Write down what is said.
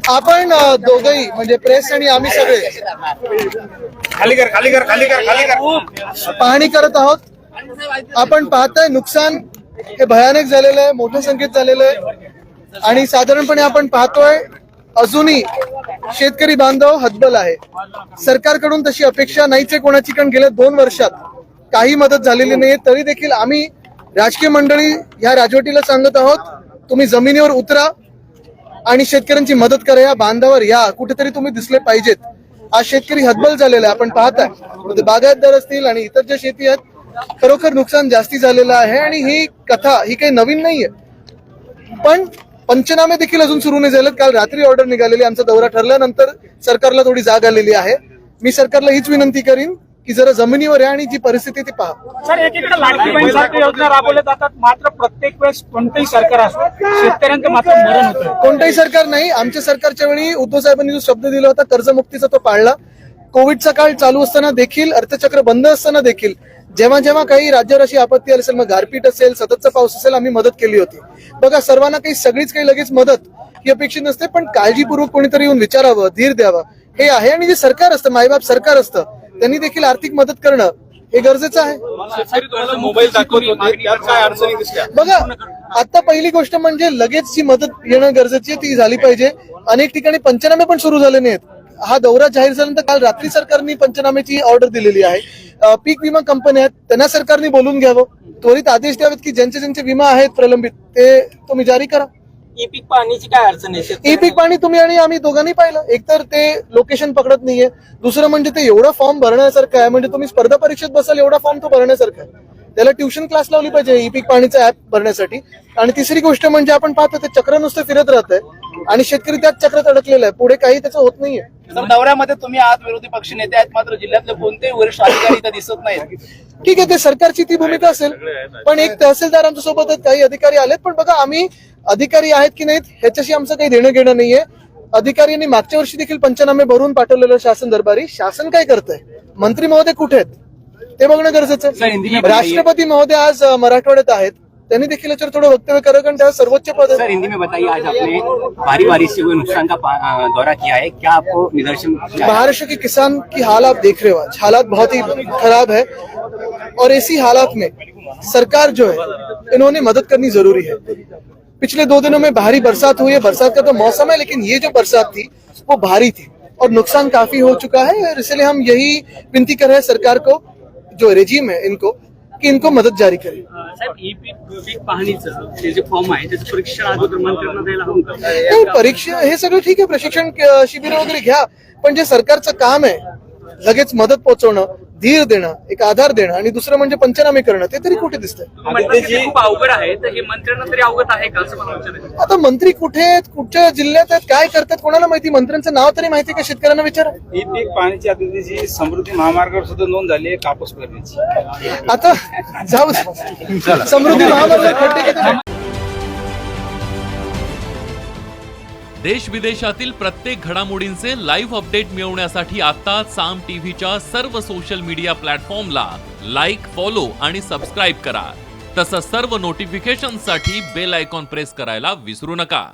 आपण दोघंही म्हणजे प्रेस आणि आम्ही सगळे खाली कर पाहणी करत आहोत। आपण पाहताय नुकसान हे भयानक झालेलं आहे, मोठ्या संख्येत झालेलं आहे आणि साधारणपणे आपण पाहतोय अजूनही शेतकरी बांधव हतबल आहे। सरकारकडून तशी अपेक्षा नाहीच आहे कोणाची, कारण गेल्या 2 वर्षात काही मदत झालेली नाहीये। तरी देखील आम्ही राजकीय मंडळी ह्या राजवटीला सांगत आहोत, तुम्ही जमिनीवर उतरा आणि शेतकऱ्यांची मदत करा, या बांधावर या, कुठेतरी तुम्ही दिसले पाहिजेत। आज शेतकरी हतबल झालेला आहे। आपण पाहताय बागायतदार असतील आणि इतर ज्या शेती आहेत, खरोखर नुकसान जास्ती झालेलं आहे आणि ही कथा ही काही नवीन नाहीये, पण पंचनामे देखील अजून सुरू नाही झालेत। काल रात्री ऑर्डर निघालेली, आमचा दौरा ठरल्यानंतर सरकारला थोडी जाग आलेली आहे। मी सरकारला हीच विनंती करीन की जरा जमिनीवर या आणि जी परिस्थिती ती पहा। सर, एकीकडे लाडकी बहीण सारख्या योजना राबवल्या जातात, मात्र प्रत्येक वेळेस कोणतेही सरकार असो शेतकऱ्यांचं मात्र मरण होतं। कोणतंही सरकार नाही, आमच्या सरकारच्या वेळी उद्धव साहेबांनी जो शब्द दिला होता कर्जमुक्तीचा तो पाळला। कोविडचा काळ चालू असताना देखील, अर्थचक्र बंद असताना देखील जेव्हा जेव्हा काही राज्यावर अशी आपत्ती असेल, मग गारपीट असेल, सततचा पाऊस असेल, आम्ही मदत केली होती। बघा, सर्वांना काही सगळीच काही लगेच मदत ही अपेक्षित नसते, पण काळजीपूर्वक कोणीतरी येऊन विचारावं, धीर द्यावं हे आहे। आणि जे सरकार असतं, मायबाप सरकार असतं, त्यांनी देखील आर्थिक मदत करणं हे गरजेचं आहे। मोबाईल दाखवत होते, त्यात काय अडचणी दिसल्या? बघा, आता पहिली गोष्ट म्हणजे लगेच जी मदत येणं गरजेची आहे ती झाली पाहिजे। अनेक ठिकाणी पंचनामे पण सुरू झाले नाहीत। हा दौरा जाहीर झाल्यानंतर काल रात्री सरकारने पंचनाम्याची ऑर्डर दिलेली आहे। पीक विमा कंपन्या आहेत, त्यांना सरकारने बोलून घ्यावं, त्वरित आदेश द्यावेत की ज्यांचे ज्यांचे विमा आहेत प्रलंबित ते तुम्ही जारी करा। ई पीक पाणीची काय अडचण आहे? ई पीक पाणी तुम्ही आणि आम्ही दोघांनी पाहिलं, एकतर ते लोकेशन पकडत नाहीये, दुसरं म्हणजे ते एवढा फॉर्म भरण्यासारखं आहे, म्हणजे तुम्ही स्पर्धा परीक्षेत बसाल एवढा फॉर्म तो भरण्यासारखा आहे। त्याला ट्युशन क्लास लावली पाहिजे ई पीक पाणीचा ऍप भरण्यासाठी। आणि तिसरी गोष्ट म्हणजे आपण पाहतो ते चक्र नुसतं फिरत राहत आहे आणि शेतकरी त्याच चक्रात अडकलेला आहे, पुढे काही त्याचं होत नाहीये। सर, दौऱ्यामध्ये तुम्ही आहात, विरोधी पक्ष नेते आहेत, मात्र जिल्ह्यातले कोणतेही वरिष्ठ अधिकारी इथं दिसत नाहीत। ठीक आहे, ते सरकारची ती भूमिका असेल, पण एक तहसीलदार आमच्या सोबत आहेत, काही अधिकारी आलेत, पण बघा आम्ही अधिकारी आहेत की नाहीत ह्याच्याशी आमचं काही देणं घेणं नाहीये। अधिकाऱ्यांनी मागच्या वर्षी देखील पंचनामे भरून पाठवलेलं शासन दरबारी, शासन काय करतंय, मंत्री महोदय कुठे आहेत ते बघणं गरजेचं आहे। राष्ट्रपती महोदय आज मराठवाड्यात आहेत, त्यांनी देखील याच्यावर थोडं वक्तव्य करा, कारण त्या सर्वोच्च पद है। सर, हिंदी में बताइए, आज आपने भारी बारिश से हुए नुकसान का दौरा किया है, क्या आपको निदर्शन? महाराष्ट्र के किसान की हाल आप देख रहे हो, आज हालात बहुत ही खराब है और ऐसी हालात में सरकार जो है इन्होंने मदद करनी जरूरी है। पिछले 2 दिनों में भारी बरसात हुई है, बरसात का तो मौसम है, लेकिन ये जो बरसात थी वो भारी थी और नुकसान काफी हो चुका है। और इसलिए हम यही विनती कर रहे हैं सरकार को, जो रेजिम है इनको, की इनको मदत जारी करे। साहेब, ई पीक पाहणीचं ते जे फॉर्म आहे त्याचं परीक्षण अगोदर मंत्र्यांना द्यायला हवं का? नाही, परीक्षा हे सगळं ठीक आहे, प्रशिक्षण शिबिर वगैरे घ्या, पण जे सरकारचं काम आहे लगेच मदत पोहोचवणं, धीर देणं, एक आधार देणं आणि दुसरं म्हणजे पंचनामे करणं, ते तरी कुठे दिसतंय? खूप अवघड आहे, तर हे मंत्र्यांना तरी अवगत आहे का असं मला विचारायचं? आता मंत्री कुठे आहेत, कुठच्या जिल्ह्यात आहेत, काय करतात कोणाला माहिती? मंत्र्यांचं नाव तरी माहिती का? शेतकऱ्यांना विचारा। ई पीक पाणीची आता त्याची समृद्धी महामार्गावर सुद्धा नोंद झाली आहे कापूस पेरणीची। आता जाऊ दे. समृद्धी महामार्ग खड्डे किती? देश विदेशातील प्रत्येक घडामोडींचे लाईव्ह अपडेट मिळवण्यासाठी आता साम टीव्हीच्या सर्व सोशल मीडिया प्लॅटफॉर्मला लाईक, फॉलो आणि सबस्क्राईब करा। तसंच सर्व नोटिफिकेशनसाठी बेल आयकॉन प्रेस करायला विसरू नका।